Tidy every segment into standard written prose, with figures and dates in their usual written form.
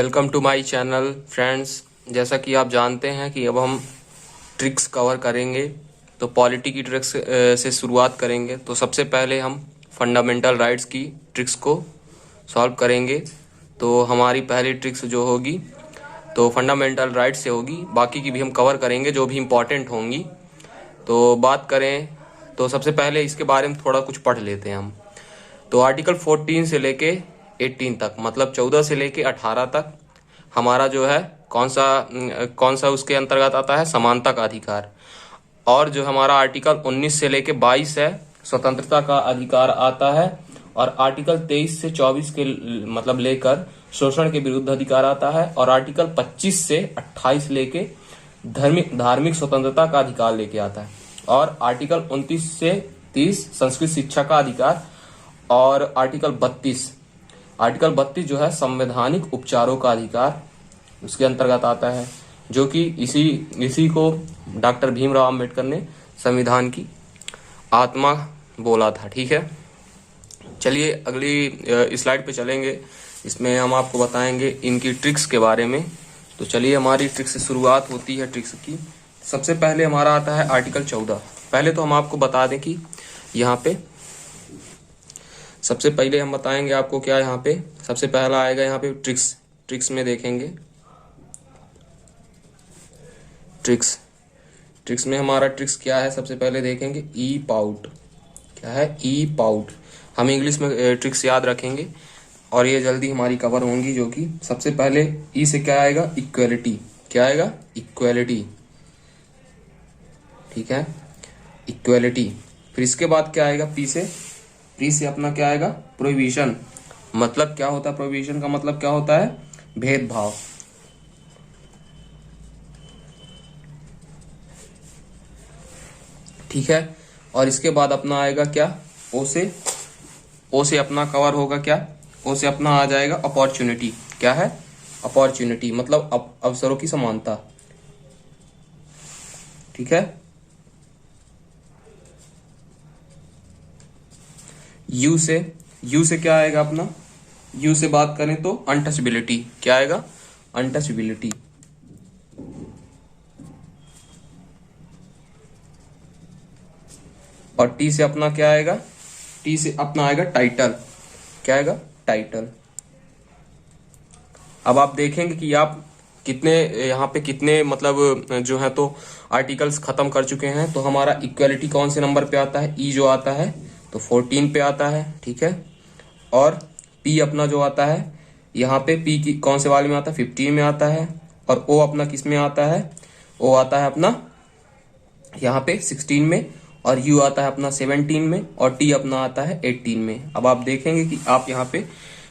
Welcome to my channel friends. जैसा कि आप जानते हैं कि अब हम ट्रिक्स कवर करेंगे, तो पॉलिटी की ट्रिक्स से शुरुआत करेंगे। तो सबसे पहले हम फंडामेंटल राइट्स की ट्रिक्स को सॉल्व करेंगे। तो हमारी पहली ट्रिक्स जो होगी तो फंडामेंटल राइट्स से होगी, बाकी की भी हम कवर करेंगे जो भी इम्पॉर्टेंट होंगी। तो बात करें तो सबसे पहले इसके बारे में थोड़ा कुछ पढ़ लेते हैं हम। तो आर्टिकल 14 से लेके 18 तक, मतलब 14 से लेके 18 तक हमारा जो है कौन सा उसके अंतर्गत आता है, समानता का अधिकार। और जो हमारा आर्टिकल 19 से लेके 22 है, स्वतंत्रता का अधिकार आता है। और आर्टिकल 23 से 24 के मतलब लेकर शोषण के विरुद्ध अधिकार आता है। और आर्टिकल 25 से 28 लेके धार्मिक स्वतंत्रता का अधिकार लेके आता है। और आर्टिकल 29 से 30 संस्कृत शिक्षा का अधिकार। और आर्टिकल 32 जो है संवैधानिक उपचारों का अधिकार उसके अंतर्गत आता है, जो कि इसी को डॉक्टर भीमराव अंबेडकर ने संविधान की आत्मा बोला था। ठीक है, चलिए अगली स्लाइड पे चलेंगे। इसमें हम आपको बताएंगे इनकी ट्रिक्स के बारे में। तो चलिए हमारी ट्रिक्स से शुरुआत होती है। ट्रिक्स की सबसे पहले हमारा आता है आर्टिकल 14। पहले तो हम आपको बता दें कि यहाँ पे सबसे पहले हम बताएंगे आपको क्या यहाँ पे सबसे पहला आएगा। यहाँ पे ट्रिक्स में देखेंगे, ट्रिक्स में हमारा ट्रिक्स क्या है सबसे पहले देखेंगे। ई पाउट क्या है, ई पाउट। हम इंग्लिश में ट्रिक्स याद रखेंगे और ये जल्दी हमारी कवर होंगी। जो कि सबसे पहले ई से क्या आएगा, इक्वेलिटी। क्या आएगा, इक्वेलिटी। ठीक है, इक्वेलिटी। फिर इसके बाद क्या आएगा, पी से अपना क्या आएगा, प्रोहिबिशन। मतलब क्या होता है प्रोहिबिशन का मतलब क्या होता है, भेदभाव। ठीक है, और इसके बाद अपना आएगा क्या, ओ से अपना कवर होगा क्या, ओ से अपना आ जाएगा अपॉर्चुनिटी। क्या है, अपॉर्चुनिटी मतलब अवसरों की समानता। ठीक है, यू से क्या आएगा अपना, यू से बात करें तो अनटचेबिलिटी। क्या आएगा, अनटचेबिलिटी। और टी से अपना क्या आएगा, टी से अपना आएगा टाइटल। क्या आएगा, टाइटल। अब आप देखेंगे कि आप यहाँ पे कितने मतलब जो है तो आर्टिकल्स खत्म कर चुके हैं। तो हमारा इक्वालिटी कौन से नंबर पे आता है, ई जो आता है तो 14 पे आता है। ठीक है, और पी अपना जो आता है यहाँ पे पी की कौन से वाले में आता है, 15 में आता है। और ओ अपना किस में आता है, ओ आता है अपना यहाँ पे 16 में। और यू आता है अपना 17 में। और टी अपना आता है 18 में। अब आप देखेंगे कि आप यहाँ पे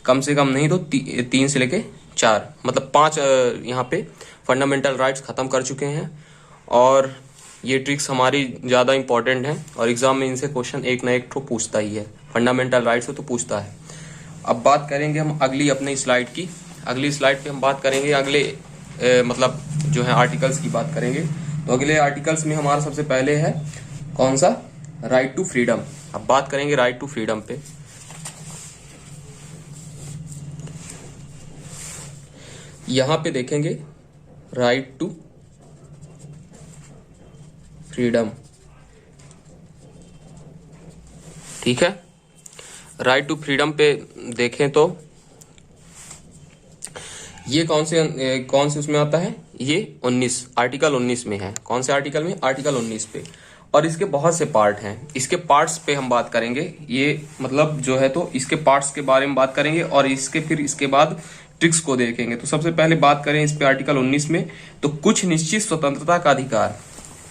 कम से कम नहीं तो 3 से लेके 4 मतलब 5 यहाँ पे फंडामेंटल राइट्स खत्म कर चुके हैं। और ये ट्रिक्स हमारी ज़्यादा इंपॉर्टेंट हैं और एग्जाम में इनसे क्वेश्चन एक ना एक तो पूछता ही है, फंडामेंटल राइट्स से तो पूछता है। अब बात करेंगे हम अगली अपनी स्लाइड की। अगली स्लाइड पे हम बात करेंगे अगले मतलब जो है आर्टिकल्स की बात करेंगे। तो अगले आर्टिकल्स में हमारा सबसे पहले है कौन सा, राइट टू फ्रीडम। अब बात करेंगे राइट टू फ्रीडम पे। यहां पे देखेंगे राइट टू फ्रीडम। ठीक है, राइट टू फ्रीडम पे देखें तो ये कौन से उसमें आता है, ये 19 आर्टिकल 19 में है। कौन से आर्टिकल में, आर्टिकल 19 पे। और इसके बहुत से पार्ट हैं, इसके पार्ट्स पे हम बात करेंगे। ये मतलब जो है तो इसके पार्ट्स के बारे में बात करेंगे और फिर इसके बाद ट्रिक्स को देखेंगे। तो सबसे पहले बात करें इस पे आर्टिकल 19 में, तो कुछ निश्चित स्वतंत्रता का अधिकार।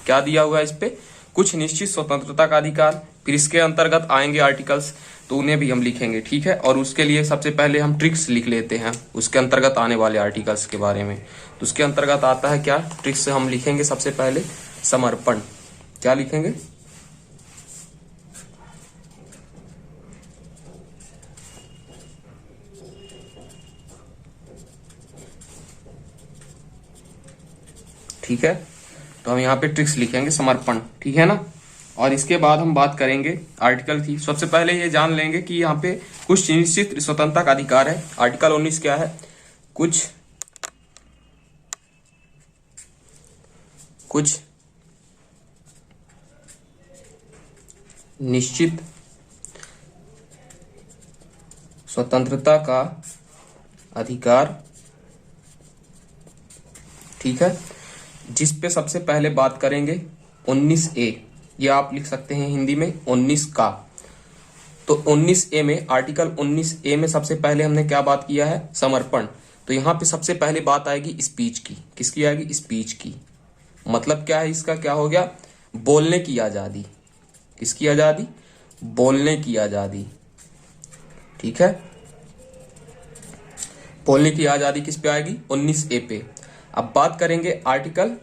क्या दिया हुआ है इस पे, कुछ निश्चित स्वतंत्रता का अधिकार। फिर इसके अंतर्गत आएंगे आर्टिकल्स, तो उन्हें भी हम लिखेंगे। ठीक है, और उसके लिए सबसे पहले हम ट्रिक्स लिख लेते हैं उसके अंतर्गत आने वाले आर्टिकल्स के बारे में। तो उसके अंतर्गत आता है क्या, ट्रिक्स से हम लिखेंगे सबसे पहले समर्पण। क्या लिखेंगे, ठीक है, तो हम यहाँ पे ट्रिक्स लिखेंगे समर्पण। ठीक है ना, और इसके बाद हम बात करेंगे आर्टिकल थी। सबसे पहले ये जान लेंगे कि यहाँ पे कुछ निश्चित स्वतंत्रता का अधिकार है। आर्टिकल 19 क्या है, कुछ कुछ निश्चित स्वतंत्रता का अधिकार, ठीक है। जिस पे सबसे पहले बात करेंगे 19A, ये आप लिख सकते हैं हिंदी में 19 का। तो 19A में, आर्टिकल 19A में सबसे पहले हमने क्या बात किया है, समर्पण। तो यहाँ पे सबसे पहले बात आएगी स्पीच की। किसकी आएगी, स्पीच की। मतलब क्या है इसका, क्या हो गया, बोलने की आजादी। किसकी आजादी, बोलने की आजादी, ठीक है। बोलने की आजादी किस पे आएगी, 19A पे। अब बात करेंगे आर्टिकल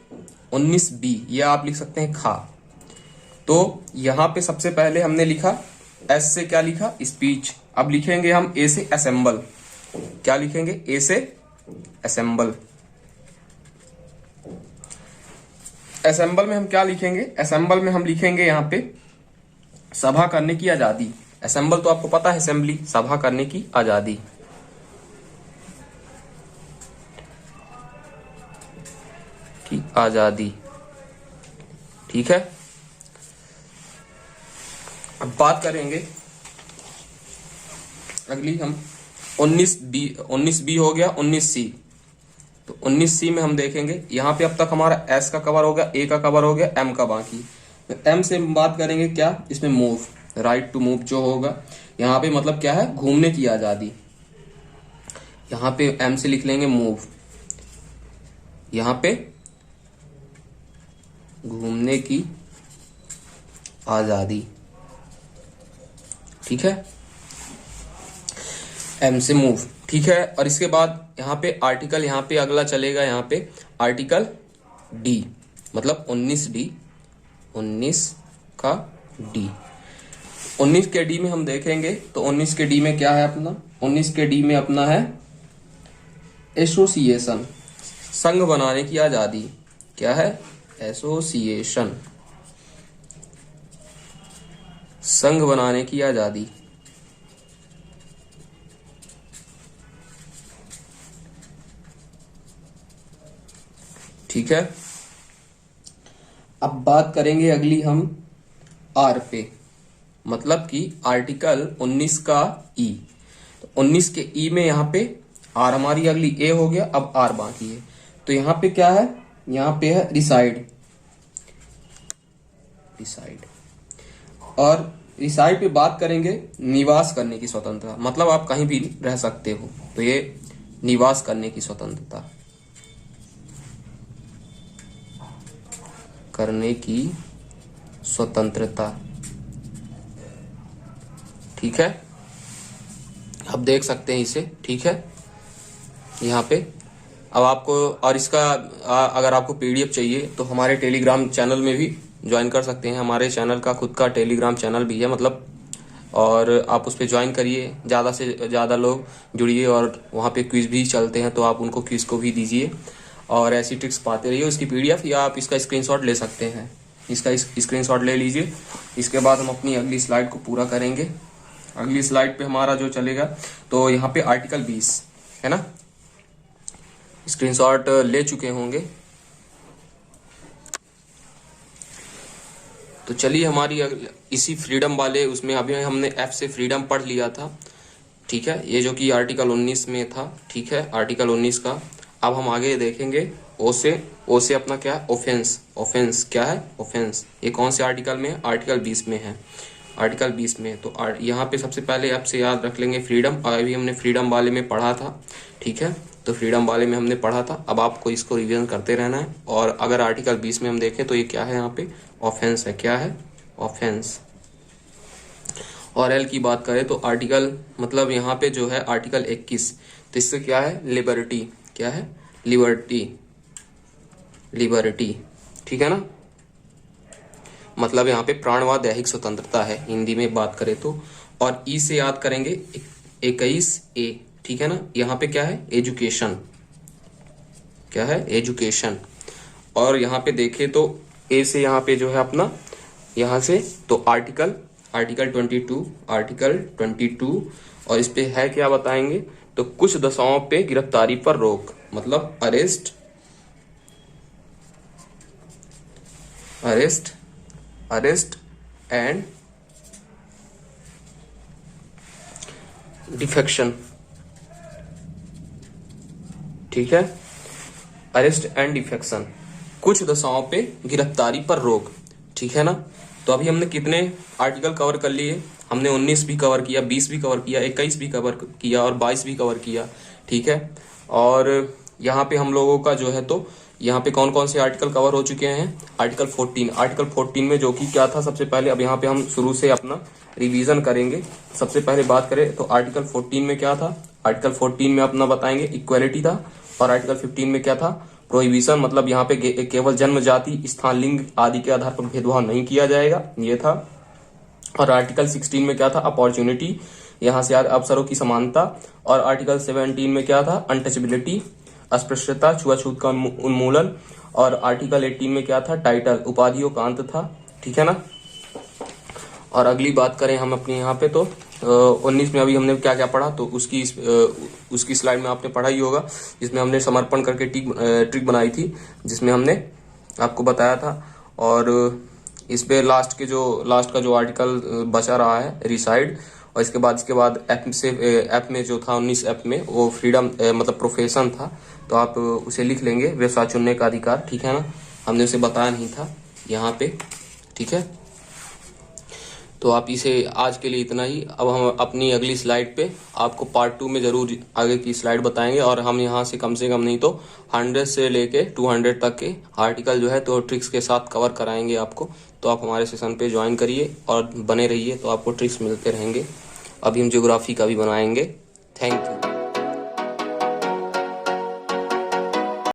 19B, ये आप लिख सकते हैं खा। तो यहां पे सबसे पहले हमने लिखा एस से, क्या लिखा, स्पीच। अब लिखेंगे हम ए से असेंबल। क्या लिखेंगे, ए से असेंबल। असेंबल में हम क्या लिखेंगे, असेंबल में हम लिखेंगे यहां पे सभा करने की आजादी। असेंबल तो आपको पता है, असेंबली, सभा करने की आजादी, की आजादी, ठीक है। अब बात करेंगे अगली हम 19B हो गया, 19C। तो 19C में हम देखेंगे, यहां पे अब तक हमारा S का कवर हो गया, A का कवर हो गया, M का बाकी। तो M से हम बात करेंगे क्या, इसमें मूव, राइट टू मूव जो होगा यहाँ पे, मतलब क्या है, घूमने की आजादी। यहाँ पे M से लिख लेंगे मूव, यहाँ पे घूमने की आजादी, ठीक है। M से मूव, ठीक है। और इसके बाद यहाँ पे आर्टिकल, यहाँ पे अगला चलेगा, यहाँ पे आर्टिकल D, मतलब 19D, 19 का D। 19 के D में हम देखेंगे तो 19 के D में क्या है अपना, 19 के D में अपना है एसोसिएशन, संघ बनाने की आजादी। क्या है, एसोसिएशन, संघ बनाने की आजादी, ठीक है। अब बात करेंगे अगली हम आर पे, मतलब कि आर्टिकल 19 का ई। तो 19 के ई में यहाँ पे आर हमारी अगली ए हो गया, अब आर बाकी है। तो यहाँ पे क्या है, यहाँ पे है रिसाइड, रिसाइड। और रिसाइड पे बात करेंगे निवास करने की स्वतंत्रता, मतलब आप कहीं भी रह सकते हो, तो ये निवास करने की स्वतंत्रता, करने की स्वतंत्रता, ठीक है। अब देख सकते हैं इसे, ठीक है, यहाँ पे। अब आपको, और इसका अगर आपको पीडीएफ चाहिए तो हमारे टेलीग्राम चैनल में भी ज्वाइन कर सकते हैं। हमारे चैनल का खुद का टेलीग्राम चैनल भी है, मतलब, और आप उस पर ज्वाइन करिए, ज़्यादा से ज़्यादा लोग जुड़िए। और वहाँ पे क्विज भी चलते हैं, तो आप उनको क्विज को भी दीजिए और ऐसी ट्रिक्स पाते रहिए। उसकी पीडीएफ या आप इसका स्क्रीनशॉट ले सकते हैं, इसका स्क्रीनशॉट ले लीजिए। इसके बाद हम अपनी अगली स्लाइड को पूरा करेंगे। अगली स्लाइड पे हमारा जो चलेगा, तो यहाँ पे आर्टिकल 20 है ना, स्क्रीनशॉट ले चुके होंगे। तो चलिए, हमारी इसी फ्रीडम वाले उसमें अभी हमने एफ से फ्रीडम पढ़ लिया था, ठीक है, ये जो कि आर्टिकल 19 में था, ठीक है, आर्टिकल 19 का। अब हम आगे देखेंगे ओ से अपना क्या है, ऑफेंस। ऑफेंस क्या है, ऑफेंस, ये कौन से आर्टिकल में है, आर्टिकल 20 में है, आर्टिकल 20 में। तो यहाँ पे सबसे पहले एफ से याद रख लेंगे फ्रीडम, और अभी हमने फ्रीडम वाले में पढ़ा था, ठीक है, तो फ्रीडम वाले में हमने पढ़ा था। अब आपको इसको रिवीजन करते रहना है। और अगर आर्टिकल 20 में हम देखें तो ये क्या है, यहाँ पे ऑफेंस है। क्या है, ऑफेंस। और एल की बात करें तो आर्टिकल, मतलब यहाँ पे जो है आर्टिकल 21, तो इससे क्या है, लिबर्टी। क्या है, लिबर्टी, लिबर्टी, ठीक है ना, मतलब यहाँ पे प्राण व दैहिक स्वतंत्रता है हिंदी में बात करें तो। और ई से याद करेंगे 21A, ठीक है ना, यहाँ पे क्या है, एजुकेशन। क्या है, एजुकेशन। और यहाँ पे देखें तो ए से यहाँ पे जो है अपना, यहाँ से तो आर्टिकल 22, आर्टिकल 22। और इस पे है क्या बताएंगे, तो कुछ दशाओं पे गिरफ्तारी पर रोक, मतलब arrest arrest, arrest and defection. ठीक है, अरेस्ट एंड डिफेक्शन, कुछ दशाओं पे गिरफ्तारी पर रोक। ठीक है ना। तो अभी हमने कितने आर्टिकल कवर कर लिए? हमने 19 भी कवर किया, 20 भी कवर किया, 21 भी कवर किया और 22 भी कवर किया। ठीक है। और यहाँ पे हम लोगों का जो है, तो यहाँ पे कौन कौन से आर्टिकल कवर हो चुके हैं? आर्टिकल 14, आर्टिकल 14 में जो कि क्या था सबसे पहले, अब यहाँ पे हम शुरू से अपना रिवीजन करेंगे। सबसे पहले बात करें तो आर्टिकल 14 में क्या था? आर्टिकल 14 में अपना बताएंगे इक्वालिटी था। और आर्टिकल 15 में क्या था? प्रोहिबिशन, मतलब यहाँ पे केवल जन्म, जाति, स्थान, लिंग आदि के आधार पर भेदभाव नहीं किया जाएगा, ये था। और आर्टिकल 16 में क्या था? अपॉर्चुनिटी, यहाँ से अवसरों की समानता। और आर्टिकल 17 में क्या था? अनटचेबिलिटी, अस्पृश्यता, छुआछूत का उन्मूलन। और आर्टिकल 18 में क्या था? टाइटल, उपाधियों का अंत था। ठीक है ना। और अगली बात करें हम अपने यहाँ पे, तो 19 में अभी हमने क्या क्या पढ़ा, तो उसकी स्लाइड में आपने पढ़ा ही होगा, जिसमें हमने समर्पण करके ट्रिक बनाई थी, जिसमें हमने आपको बताया था। और इस पे लास्ट का जो आर्टिकल बचा रहा है, रिसाइड। और इसके बाद ऐप में जो था 19 ऐप में, वो फ्रीडम मतलब प्रोफेशन था, तो आप उसे लिख लेंगे, व्यवसाय चुनने का अधिकार। ठीक है ना, हमने उसे बताया नहीं था यहाँ पे। ठीक है, तो आप इसे आज के लिए इतना ही। अब हम अपनी अगली स्लाइड पे आपको पार्ट 2 में जरूर आगे की स्लाइड बताएंगे। और हम यहाँ से कम नहीं तो 100 से लेके 200 तक के आर्टिकल जो है तो ट्रिक्स के साथ कवर कराएंगे आपको। तो आप हमारे सेशन पे ज्वाइन करिए और बने रहिए, तो आपको ट्रिक्स मिलते रहेंगे। अभी हम ज्योग्राफी का भी बनाएंगे। Thank you.